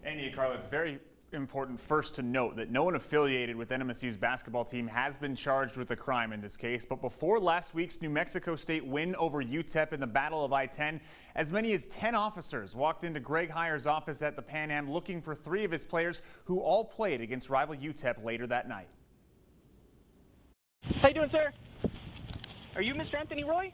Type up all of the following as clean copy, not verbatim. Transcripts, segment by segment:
Andy, Carla, it's very important first to note that no one affiliated with NMSU's basketball team has been charged with a crime in this case. But before last week's New Mexico State win over UTEP in the Battle of I-10, as many as 10 officers walked into Greg Heyer's office at the Pan Am looking for 3 of his players who all played against rival UTEP later that night. How you doing, sir? Are you Mr. Anthony Roy?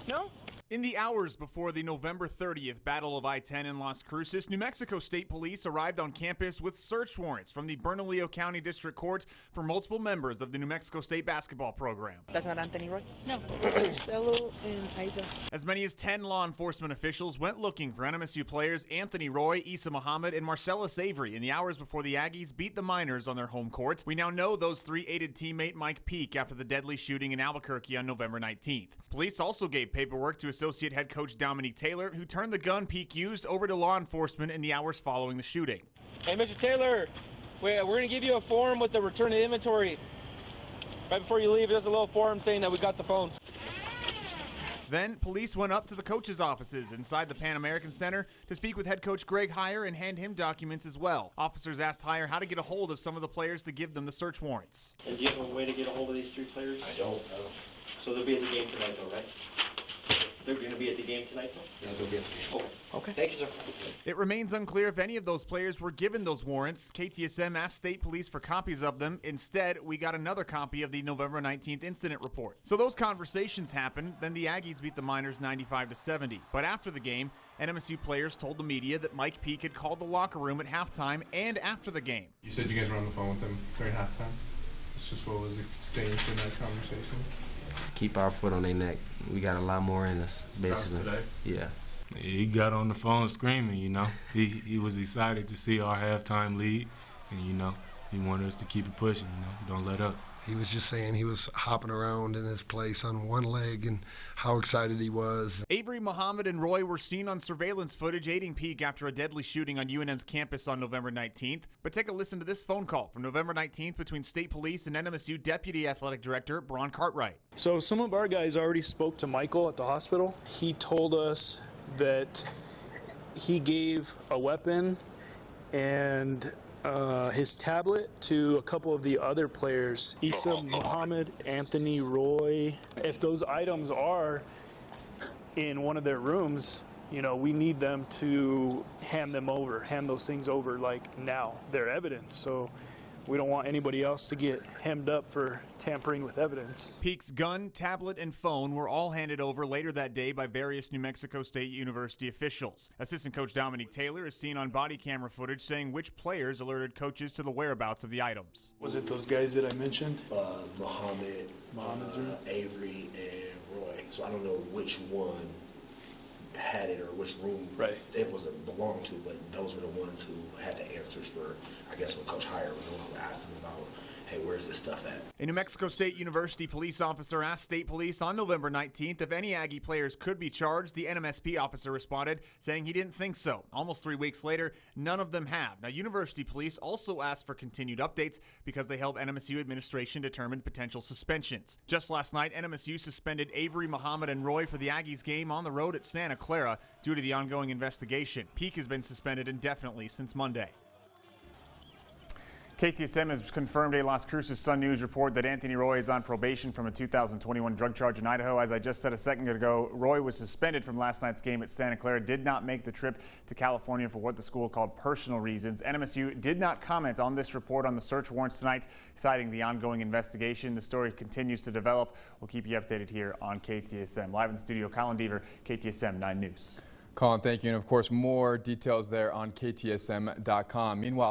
No? In the hours before the November 30th Battle of I-10 in Las Cruces, New Mexico State Police arrived on campus with search warrants from the Bernalillo County District Court for multiple members of the New Mexico State basketball program. That's not Anthony Roy? No. Marcelo and Isa. As many as 10 law enforcement officials went looking for NMSU players Anthony Roy, Isa Muhammad, and Marcellus Avery in the hours before the Aggies beat the Miners on their home court. We now know those 3 aided teammate Mike Peake after the deadly shooting in Albuquerque on November 19th. Police also gave paperwork to Associate Head Coach Dominique Taylor, who turned the gun Peake used over to law enforcement in the hours following the shooting. Hey, Mr. Taylor, we're going to give you a form with the return of inventory. Right before you leave, there's a little form saying that we got the phone. Then police went up to the coaches' offices inside the Pan American Center to speak with head coach Greg Heyer and hand him documents as well. Officers asked Heyer how to get a hold of some of the players to give them the search warrants. And do you have a way to get a hold of these 3 players? I don't know. So they'll be at the game tonight though, right? They're going to be at the game tonight though? Yeah, they'll be at the game. Okay. Thank you, sir. It remains unclear if any of those players were given those warrants. KTSM asked state police for copies of them. Instead, we got another copy of the November 19th incident report. So those conversations happened, then the Aggies beat the Miners 95-70. But after the game, NMSU players told the media that Mike Peake had called the locker room at halftime and after the game. You said you guys were on the phone with him during halftime? That's just what was exchanged in that conversation? Keep our foot on their neck. We got a lot more in us, basically. Today? Yeah. He got on the phone screaming, you know. He was excited to see our halftime lead, and, you know, he wanted us to keep it pushing, you know, don't let up. He was just saying he was hopping around in his place on one leg and how excited he was. Avery, Muhammad, and Roy were seen on surveillance footage aiding Peake after a deadly shooting on UNM's campus on November 19th. But take a listen to this phone call from November 19th between State Police and NMSU Deputy Athletic Director Bron Cartwright. So some of our guys already spoke to Michael at the hospital. He told us that he gave a weapon and his tablet to a couple of the other players, Isa Muhammad, Anthony Roy. If those items are in one of their rooms, you know, we need them to hand those things over like now. They're evidence, so we don't want anybody else to get hemmed up for tampering with evidence. Peake's gun, tablet, and phone were all handed over later that day by various New Mexico State University officials. Assistant coach Dominique Taylor is seen on body camera footage saying which players alerted coaches to the whereabouts of the items. Was it those guys that I mentioned? Muhammad, Avery, and Roy. So I don't know which one had it or which room it was belonged to, but those were the ones who had the answers for, I guess, when Coach Heyer was the one who asked him about, hey, where's this stuff at? A New Mexico State University police officer asked state police on November 19th if any Aggie players could be charged. The NMSP officer responded, saying he didn't think so. Almost 3 weeks later, none of them have. Now, university police also asked for continued updates because they help NMSU administration determine potential suspensions. Just last night, NMSU suspended Avery, Muhammad, and Roy for the Aggies game on the road at Santa Clara due to the ongoing investigation. Peake has been suspended indefinitely since Monday. KTSM has confirmed a Las Cruces Sun News report that Anthony Roy is on probation from a 2021 drug charge in Idaho. As I just said a second ago, Roy was suspended from last night's game at Santa Clara, did not make the trip to California for what the school called personal reasons. NMSU did not comment on this report on the search warrants tonight, citing the ongoing investigation. The story continues to develop. We'll keep you updated here on KTSM. Live in the studio, Colin Deaver, KTSM 9 News. Colin, thank you. And of course, more details there on KTSM.com. Meanwhile,